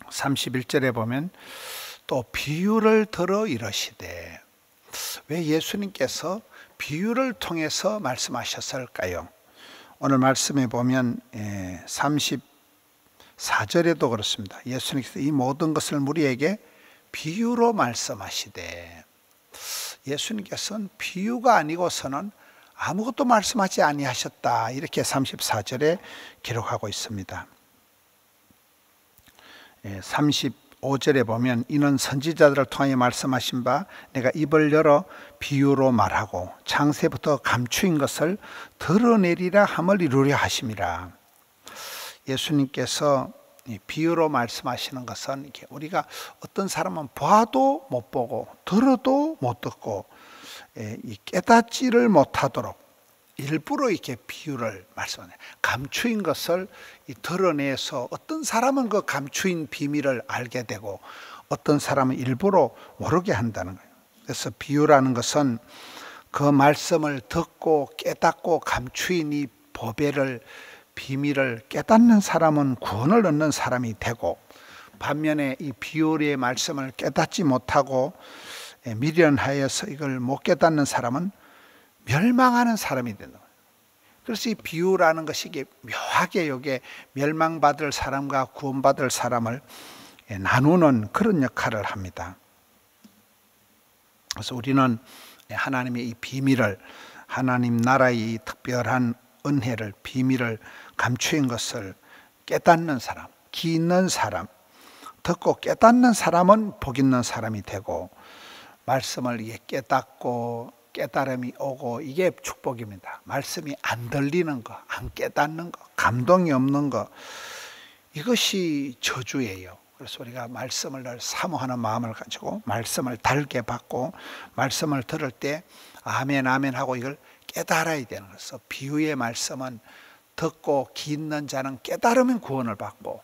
31절에 보면 또 비유를 들어 이러시되, 왜 예수님께서 비유를 통해서 말씀하셨을까요? 오늘 말씀에 보면 34절에도 그렇습니다. 예수님께서 이 모든 것을 우리에게 비유로 말씀하시되, 예수님께서는 비유가 아니고서는 아무것도 말씀하지 아니하셨다, 이렇게 34절에 기록하고 있습니다. 35절에 보면 이는 선지자들을 통하여 말씀하신 바 내가 입을 열어 비유로 말하고 창세부터 감추인 것을 드러내리라 함을 이루려 하심이라. 예수님께서 비유로 말씀하시는 것은 이렇게 우리가 어떤 사람은 봐도 못 보고 들어도 못 듣고 깨닫지를 못하도록 일부러 이렇게 비유를 말씀하네요. 감추인 것을 드러내서 어떤 사람은 그 감추인 비밀을 알게 되고 어떤 사람은 일부러 모르게 한다는 거예요. 그래서 비유라는 것은 그 말씀을 듣고 깨닫고 감추인 이 보배를, 비밀을 깨닫는 사람은 구원을 얻는 사람이 되고, 반면에 이 비유의 말씀을 깨닫지 못하고 미련하여서 이걸 못 깨닫는 사람은 멸망하는 사람이 된다. 그래서 이 비유라는 것이 이게 묘하게 여기에 멸망받을 사람과 구원받을 사람을 나누는 그런 역할을 합니다. 그래서 우리는 하나님의 이 비밀을, 하나님 나라의 이 특별한 은혜를, 비밀을 감추인 것을 깨닫는 사람, 기 있는 사람, 듣고 깨닫는 사람은 복 있는 사람이 되고, 말씀을 이게 깨닫고 깨달음이 오고, 이게 축복입니다. 말씀이 안 들리는 거, 안 깨닫는 거, 감동이 없는 거, 이것이 저주예요. 그래서 우리가 말씀을 늘 사모하는 마음을 가지고 말씀을 달게 받고 말씀을 들을 때 아멘 아멘 하고 이걸 깨달아야 되는 거예요. 그래서 비유의 말씀은 듣고 기 있는 자는 깨달으면 구원을 받고,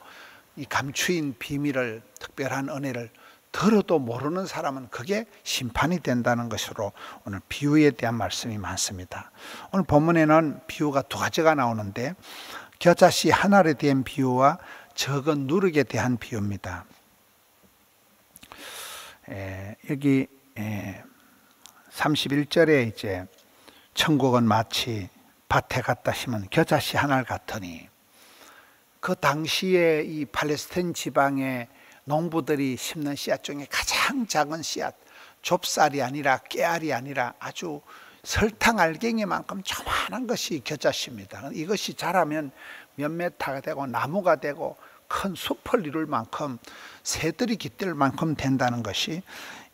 이 감추인 비밀을, 특별한 은혜를 들어도 모르는 사람은 그게 심판이 된다는 것으로 오늘 비유에 대한 말씀이 많습니다. 오늘 본문에는 비유가 두 가지가 나오는데, 겨자씨 한 알에 대한 비유와 적은 누룩에 대한 비유입니다. 여기 31절에 이제 천국은 마치 밭에 갖다 심은 겨자씨 한 알 같으니, 그 당시에 이 팔레스타인 지방의 농부들이 심는 씨앗 중에 가장 작은 씨앗, 좁쌀이 아니라 깨알이 아니라 아주 설탕 알갱이만큼 조그마한 것이 겨자씨입니다. 이것이 자라면 몇 메타가 되고 나무가 되고 큰 숲을 이룰 만큼, 새들이 깃들 만큼 된다는 것이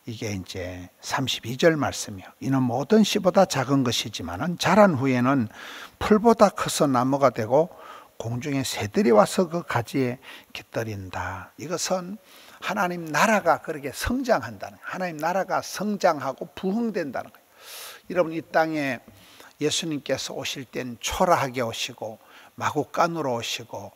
이게 이제 32절 말씀이요. 이는 모든 씨보다 작은 것이지만은 자란 후에는 풀보다 커서 나무가 되고 공중에 새들이 와서 그 가지에 깃들인다. 이것은 하나님 나라가 그렇게 성장한다는 거예요. 하나님 나라가 성장하고 부흥된다는 거예요. 여러분, 이 땅에 예수님께서 오실 땐 초라하게 오시고 마구간으로 오시고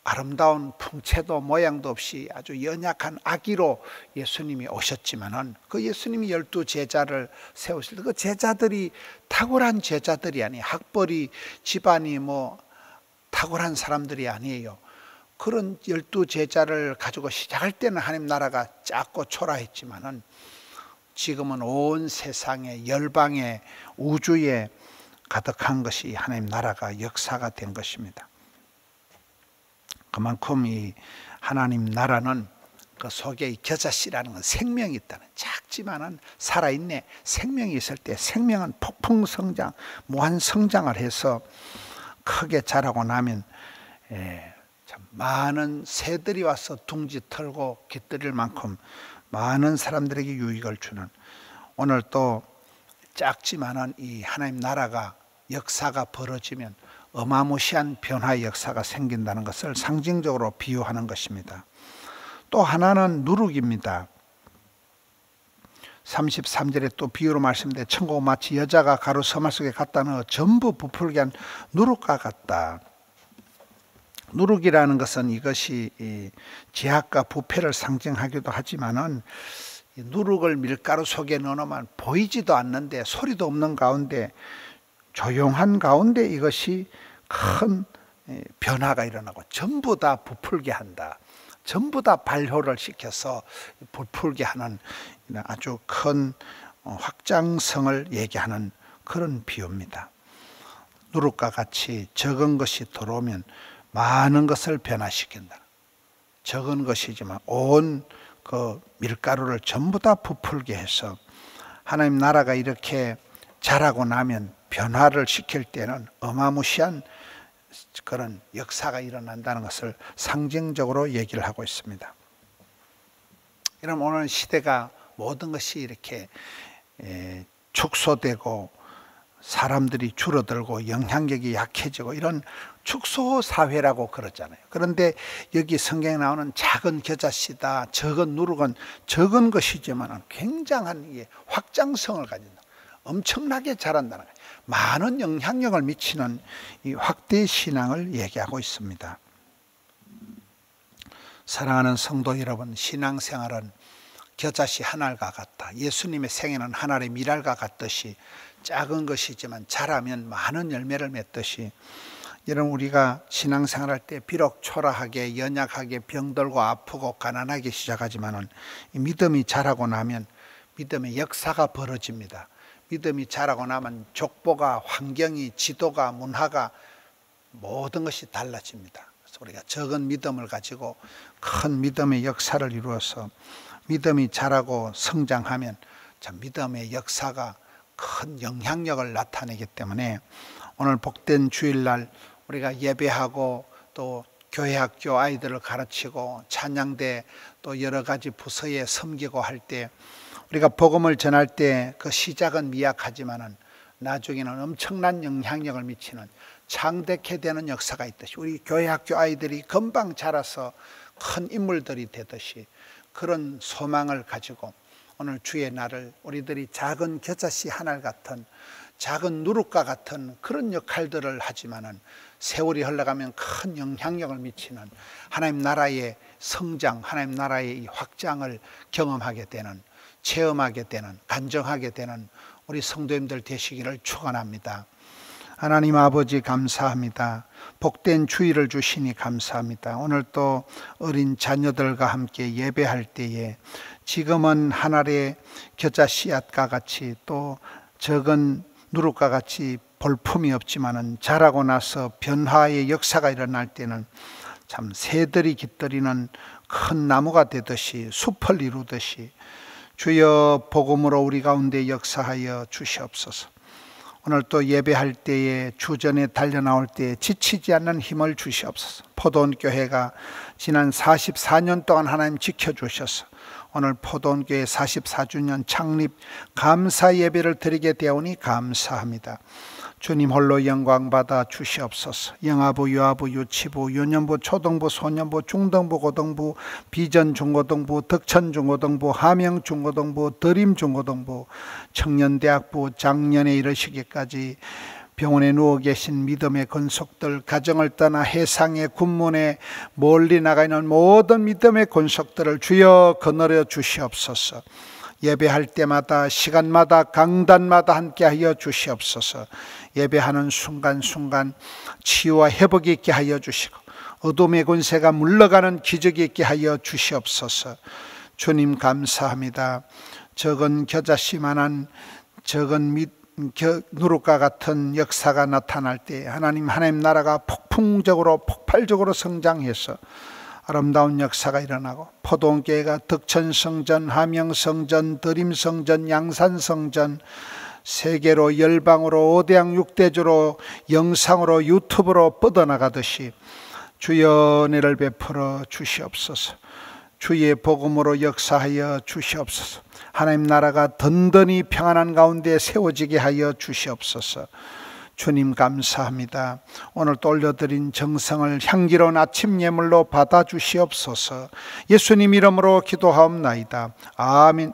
아름다운 풍채도 모양도 없이 아주 연약한 아기로 예수님이 오셨지만은, 그 예수님이 12 제자를 세우실 때 그 제자들이 탁월한 제자들이 아니에요. 학벌이, 집안이 탁월한 사람들이 아니에요. 그런 12 제자를 가지고 시작할 때는 하나님 나라가 작고 초라했지만은, 지금은 온 세상에, 열방에, 우주에 가득한 것이 하나님 나라가 역사가 된 것입니다. 그만큼 이 하나님 나라는 그 속에 이 겨자씨라는 건 생명이 있다는, 작지만은 살아있네. 생명이 있을 때 생명은 폭풍 성장, 무한 성장을 해서 크게 자라고 나면 참 많은 새들이 와서 둥지 털고 깃들일 만큼 많은 사람들에게 유익을 주는, 오늘 또 작지만은 이 하나님 나라가 역사가 벌어지면 어마무시한 변화의 역사가 생긴다는 것을 상징적으로 비유하는 것입니다. 또 하나는 누룩입니다. 33절에 또 비유로 말씀인데, 천국은 마치 여자가 가루 서말 속에 갖다 넣어 전부 부풀게 한 누룩과 같다. 누룩이라는 것은 이것이 제약과 부패를 상징하기도 하지만은, 누룩을 밀가루 속에 넣으면 보이지도 않는데, 소리도 없는 가운데, 조용한 가운데 이것이 큰 변화가 일어나고 전부 다 부풀게 한다. 전부 다 발효를 시켜서 부풀게 하는 아주 큰 확장성을 얘기하는 그런 비유입니다. 누룩과 같이 적은 것이 들어오면 많은 것을 변화시킨다. 적은 것이지만 온 그 밀가루를 전부 다 부풀게 해서 하나님 나라가 이렇게 자라고 나면 변화를 시킬 때는 어마무시한 그런 역사가 일어난다는 것을 상징적으로 얘기를 하고 있습니다. 그럼 오늘 시대가 모든 것이 이렇게 축소되고 사람들이 줄어들고 영향력이 약해지고 이런 축소 사회라고 그러잖아요. 그런데 여기 성경에 나오는 작은 겨자씨다, 적은 누룩은 적은 것이지만 굉장한 확장성을 가진다. 엄청나게 자란다는 거예요. 많은 영향력을 미치는 이 확대 신앙을 얘기하고 있습니다. 사랑하는 성도 여러분, 신앙생활은 겨자씨 한 알과 같다. 예수님의 생애는 한 알의 밀알과 같듯이 작은 것이지만 자라면 많은 열매를 맺듯이, 여러분 우리가 신앙생활할 때 비록 초라하게 연약하게 병들고 아프고 가난하게 시작하지만은 믿음이 자라고 나면 믿음의 역사가 벌어집니다. 믿음이 자라고 나면 족보가, 환경이, 지도가, 문화가 모든 것이 달라집니다. 그래서 우리가 적은 믿음을 가지고 큰 믿음의 역사를 이루어서 믿음이 자라고 성장하면 참 믿음의 역사가 큰 영향력을 나타내기 때문에 오늘 복된 주일날 우리가 예배하고 또 교회 학교 아이들을 가르치고 찬양대 또 여러 가지 부서에 섬기고 할 때 우리가 복음을 전할 때 그 시작은 미약하지만은 나중에는 엄청난 영향력을 미치는 창대케 되는 역사가 있듯이 우리 교회 학교 아이들이 금방 자라서 큰 인물들이 되듯이 그런 소망을 가지고 오늘 주의 날을 우리들이 작은 겨자씨 한 알 같은 작은 누룩과 같은 그런 역할들을 하지만은 세월이 흘러가면 큰 영향력을 미치는 하나님 나라의 성장, 하나님 나라의 확장을 경험하게 되는, 체험하게 되는, 간증하게 되는 우리 성도님들 되시기를 축원합니다. 하나님 아버지 감사합니다. 복된 주일을 주시니 감사합니다. 오늘 또 어린 자녀들과 함께 예배할 때에 지금은 한 알의 겨자 씨앗과 같이 또 적은 누룩과 같이 볼품이 없지만은 자라고 나서 변화의 역사가 일어날 때는 참 새들이 깃들이는 큰 나무가 되듯이 숲을 이루듯이 주여 복음으로 우리 가운데 역사하여 주시옵소서. 오늘 또 예배할 때에 주전에 달려나올 때에 지치지 않는 힘을 주시옵소서. 포도원 교회가 지난 44년 동안 하나님 지켜주셔서 오늘 포도원 교회 44주년 창립 감사 예배를 드리게 되오니 감사합니다. 주님 홀로 영광 받아 주시옵소서. 영아부, 유아부, 유치부, 유년부, 초등부, 소년부, 중등부, 고등부, 비전 중고등부, 덕천 중고등부, 함영 중고등부, 드림 중고등부, 청년대학부, 작년에 이르시기까지 병원에 누워 계신 믿음의 권속들, 가정을 떠나 해상의 군문에 멀리 나가 있는 모든 믿음의 권속들을 주여 거느려 주시옵소서. 예배할 때마다 시간마다 강단마다 함께하여 주시옵소서. 예배하는 순간순간 치유와 회복이 있게 하여 주시고 어둠의 권세가 물러가는 기적이 있게 하여 주시옵소서. 주님 감사합니다. 적은 겨자씨만한 적은 누룩과 같은 역사가 나타날 때 하나님 나라가 폭풍적으로 폭발적으로 성장해서 아름다운 역사가 일어나고 포도원교회가 덕천성전, 함영성전, 드림성전, 양산성전 세계로 열방으로 5대양 6대주로 영상으로 유튜브로 뻗어나가듯이 주여 은혜를 베풀어 주시옵소서. 주의 복음으로 역사하여 주시옵소서. 하나님 나라가 든든히 평안한 가운데 세워지게 하여 주시옵소서. 주님 감사합니다. 오늘 또 올려드린 정성을 향기로운 아침 예물로 받아 주시옵소서. 예수님 이름으로 기도하옵나이다. 아멘.